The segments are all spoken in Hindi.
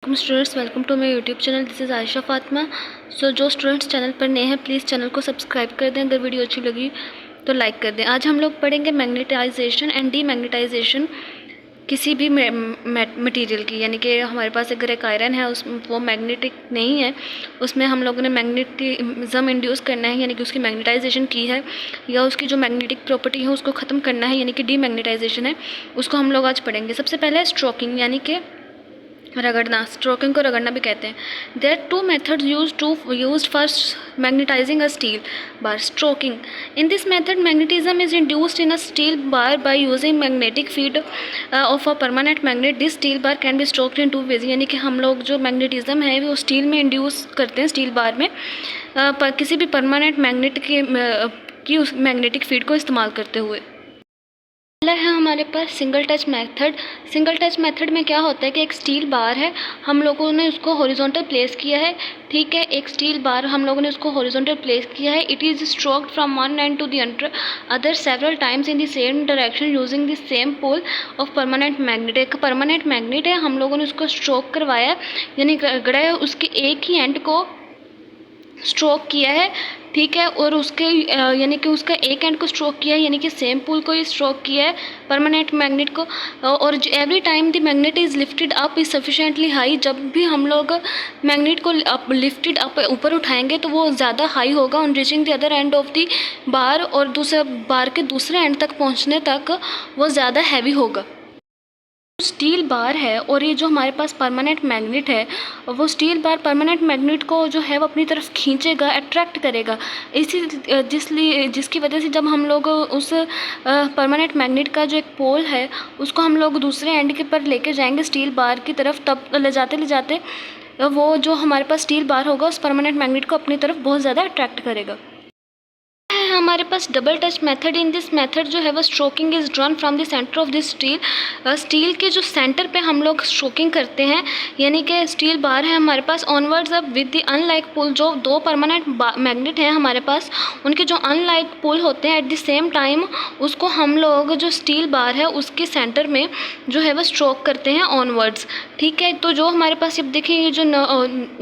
वालेकुम students, welcome to my YouTube channel. This is Ayesha Fatima. So जो स्टूडेंट्स चैनल पर नए हैं प्लीज़ चैनल को सब्सक्राइब कर दें। अगर वीडियो अच्छी लगी तो लाइक कर दें। आज हम लोग पढ़ेंगे मैग्नेटाइजेशन एंड डीमैग्नेटाइजेशन किसी भी मटेरियल की। यानी कि हमारे पास अगर एक आयरन है वो मैग्नेटिक नहीं है, उसमें हम लोगों ने मैग्नेटिज्म इंड्यूस करना है यानी कि उसकी मैग्नेटाइजेशन की है, या उसकी जो मैग्नेटिक प्रॉपर्टी है उसको ख़त्म करना है यानी कि डीमैग्नेटाइजेशन है, उसको हम लोग आज पढ़ेंगे। सबसे पहले स्ट्रोकिंग यानी कि रगड़ना। स्ट्रोकिंग को रगड़ना भी कहते हैं। There are two methods used for magnetising a steel bar. Stroking, in this method magnetism is induced in a steel bar by using magnetic field of a permanent magnet. This steel bar can be stroked in two ways. यानी कि हम लोग जो मैग्नेटिज्म है वो स्टील में इंड्यूस करते हैं, स्टील बार में किसी भी परमानेंट मैग्नेट की उस मैग्नेटिक फील्ड को इस्तेमाल करते हुए। पहला है हमारे पास single touch method. Single touch method में क्या होता है कि एक स्टील बार है, हम लोगों ने उसको हॉरिजॉन्टल प्लेस किया है। ठीक है, एक स्टील बार हम लोगों ने उसको हॉरिजॉन्टल प्लेस किया है। It is stroked from one end to the other several times in the same direction using the same pole of permanent magnet. एक परमानेंट मैग्नेट है, हम लोगों ने उसको स्ट्रोक करवाया यानी रगड़ा है, उसके एक ही एंड को स्ट्रोक किया है। ठीक है, और उसके यानी कि उसका एक एंड को स्ट्रोक किया है यानी कि सेम पोल को ही स्ट्रोक किया है, परमानेंट मैग्नेट को। और every time the magnet is lifted up is sufficiently high. जब भी हम लोग मैग्नेट को लिफ्टेड अप ऊपर उठाएंगे तो वो ज़्यादा हाई होगा on reaching the other and of the bar, और दूसरे बार के दूसरे एंड तक पहुँचने तक वो ज़्यादा हैवी होगा। स्टील बार है और ये जो हमारे पास परमानेंट मैग्नेट है, वो स्टील बार परमानेंट मैग्नेट को जो है वो अपनी तरफ खींचेगा, अट्रैक्ट करेगा। जिसकी वजह से जब हम लोग उस परमानेंट मैग्नेट का जो एक पोल है उसको हम लोग दूसरे एंड के पर लेके जाएंगे स्टील बार की तरफ, तब ले जाते वो जो हमारे पास स्टील बार होगा उस परमानेंट मैग्नेट को अपनी तरफ बहुत ज़्यादा अट्रैक्ट करेगा। हमारे पास double touch method. In this method जो है वो stroking is drawn from the centre of this steel. Steel के जो सेंटर पे हम लोग स्ट्रोकिंग करते हैं, यानी कि स्टील बार है हमारे पास ऑनवर्ड्स अब विद द अनलाइक पोल। जो दो परमानेंट मैग्नेट हैं हमारे पास, उनके जो अनलाइक पोल होते हैं एट द सेम टाइम उसको हम लोग जो स्टील बार है उसके सेंटर में जो है वो स्ट्रोक करते हैं ऑनवर्ड्स। ठीक है, तो जो हमारे पास अब देखिए ये जो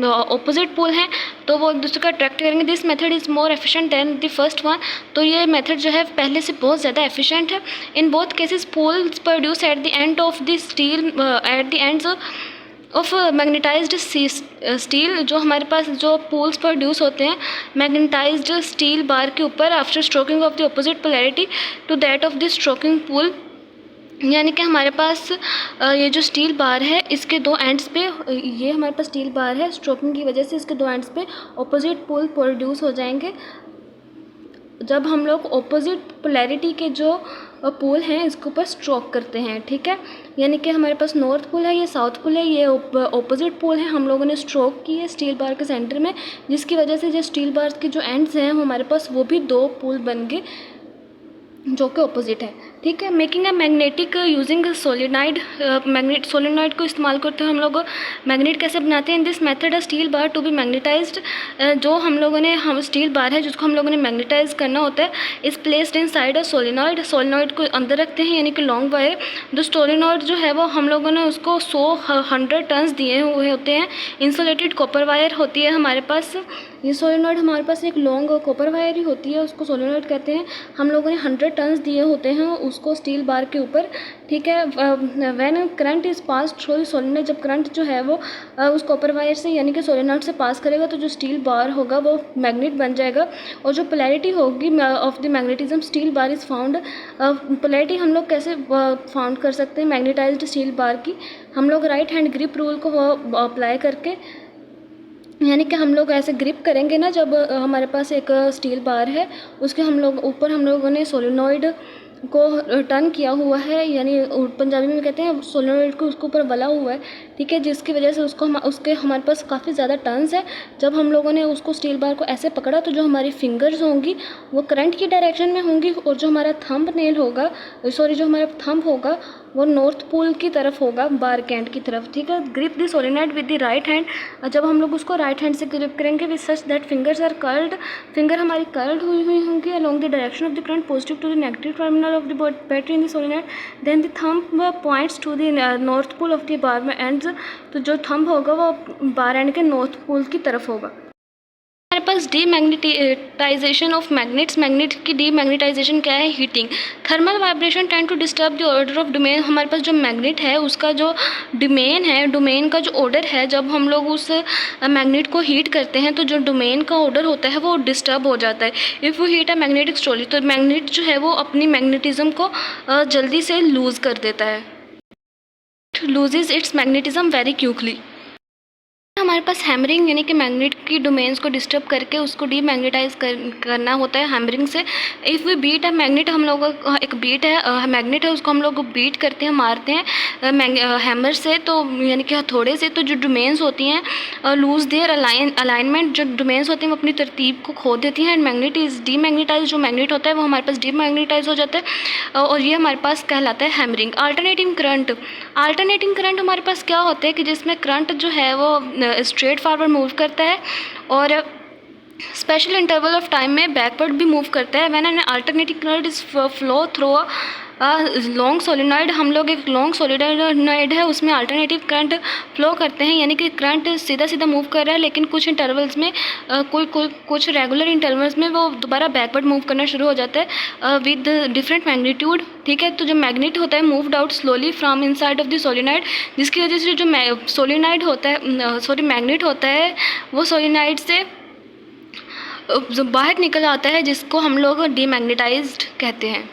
ऑपोजिट पोल हैं तो वो एक दूसरे को अट्रैक्ट करेंगे। This method is more efficient than the first one. तो ये मेथड जो है पहले से बहुत ज़्यादा एफिशिएंट है। In both cases poles produce at the end of the steel at the ends of magnetised steel. जो हमारे पास जो पोल्स प्रोड्यूस होते हैं मैग्नेटाइज्ड स्टील बार के ऊपर after stroking of the opposite polarity to that of the stroking pole. यानी कि हमारे पास ये जो स्टील बार है इसके दो एंड्स पे, ये हमारे पास स्टील बार है, स्ट्रोकिंग की वजह से इसके दो एंड्स पे ऑपोजिट पोल प्रोड्यूस हो जाएंगे जब हम लोग ऑपोजिट पोलैरिटी के जो पोल हैं इसके ऊपर स्ट्रोक करते हैं। ठीक है, यानी कि हमारे पास नॉर्थ पोल है, ये साउथ पोल है, ये ऑपोजिट पोल है, हम लोगों ने स्ट्रोक की है स्टील बार के सेंटर में, जिसकी वजह से जो स्टील बार के जो एंड्स हैं हमारे पास वो भी दो पोल बन गए जो कि ऑपोजिट है। ठीक है, making a magnetic using solenoid. Solenoid को इस्तेमाल करते हैं हम लोग मैग्नेट कैसे बनाते हैं। In this method a steel bar to be magnetised. जो हम स्टील बार है जिसको हम लोगों ने मैग्नेटाइज करना होता है इस placed in side a solenoid. Solenoid को अंदर रखते हैं यानी कि लॉन्ग वायर। जो सोलेनॉइड जो है वो हम लोगों ने उसको 100 टर्न्स दिए हुए होते हैं। इंसुलेटेड कॉपर वायर होती है हमारे पास। ये सोलेनॉइड हमारे पास एक लॉन्ग कॉपर वायर ही होती है, उसको सोलेनॉइड कहते हैं। हम लोगों ने 100 टर्न्स दिए होते हैं उसको स्टील बार के ऊपर। ठीक है, when current is pass through solenoid, जब करंट जो है वो उस कॉपर वायर से यानी कि सोलेनॉइड से पास करेगा तो जो स्टील बार होगा वो मैग्नेट बन जाएगा। और जो पोलैरिटी होगी of the magnetism steel bar is found. Polarity हम लोग कैसे फाउंड कर सकते हैं मैग्नेटाइज्ड स्टील बार की, हम लोग राइट हैंड ग्रिप रूल को अप्लाई करके, यानी कि हम लोग ऐसे ग्रिप करेंगे ना जब हमारे पास एक स्टील बार है उसके हम लोगों ने सोलेनॉइड को टर्न किया हुआ है, यानी पंजाबी में कहते हैं सोलेनॉइड को उसके ऊपर वला हुआ है। ठीक है, जिसकी वजह से उसके हमारे पास काफ़ी ज़्यादा टर्न्स है। जब हम लोगों ने उसको स्टील बार को ऐसे पकड़ा तो जो हमारी फिंगर्स होंगी वो करंट की डायरेक्शन में होंगी और जो हमारा जो हमारा थंब होगा वो नॉर्थ पोल की तरफ होगा, बार के एंड की तरफ। ठीक है, grip the solenoid with the right hand. जब हम लोग उसको राइट हैंड से ग्रिप करेंगे with such that fingers are curled, finger हमारी कर्ल्ड हुई होंगी along the direction of the current positive to the negative terminal of the battery in the solenoid, then the thumb points to the north pole of the bar ends. तो जो थंब होगा वो बार एंड के नॉर्थ पोल की तरफ होगा। हमारे पास डीमैग्नेटाइजेशन ऑफ मैग्नेट्स, मैग्नेट की डीमैग्नेटाइजेशन क्या है? Heating. Thermal vibration tend to disturb the order of domain. हमारे पास जो मैग्नेट है उसका जो डोमेन है, डोमेन का जो ऑर्डर है, जब हम लोग उस मैग्नेट को हीट करते हैं तो जो डोमेन का ऑर्डर होता है वो डिस्टर्ब हो जाता है। If you heat a magnetic storage, तो मैग्नेट जो है वो अपनी मैग्नेटिज्म को जल्दी से लूज़ कर देता है, loses it's magnetism very quickly. हमारे पास हैमरिंग यानी कि मैग्नेट की डोमेन्स को डिस्टर्ब करके उसको डीमैग्नेटाइज करना होता है हैमरिंग से। If we beat a magnet, हम लोग एक बीट है मैग्नेट है उसको हम लोग बीट करते हैं, मारते हैं हैमर से, तो यानी कि हथौड़े से, तो जो डोमेन्स होती हैं लूज देयर अलाइनमेंट, जो डोमेन्स होती हैं वो अपनी तरतीब को खो देती हैं। एंड मैग्नेट इज़ डीमैग्नेटाइज, जो मैग्नेट होता है वो हमारे पास डीमैग्नेटाइज हो जाता है और ये हमारे पास कहलाता है hammering. Alternating current, alternating current हमारे पास क्या होता है कि जिसमें करंट जो है वो स्ट्रेट फॉरवर्ड मूव करता है और स्पेशल इंटरवल ऑफ टाइम में बैकवर्ड भी मूव करता है। When an alternating current is flow through long solenoid, हम लोग एक लॉन्ग सोलिनॉइड है उसमें अल्टरनेटिव करंट फ्लो करते हैं, यानी कि करंट सीधा सीधा मूव कर रहा है लेकिन कुछ इंटरवल्स में कुछ रेगुलर इंटरवल्स में वो दोबारा बैकवर्ड मूव करना शुरू हो जाता है विद डिफरेंट मैग्नीट्यूड। ठीक है, तो जो मैग्नेट होता है moved out slowly from inside of the solenoid, जिसकी वजह से जो सोलिनॉइड होता है मैग्नेट होता है वो सोलिनॉइड से बाहर निकल आता है, जिसको हम लोग डीमैग्नेटाइज्ड कहते हैं।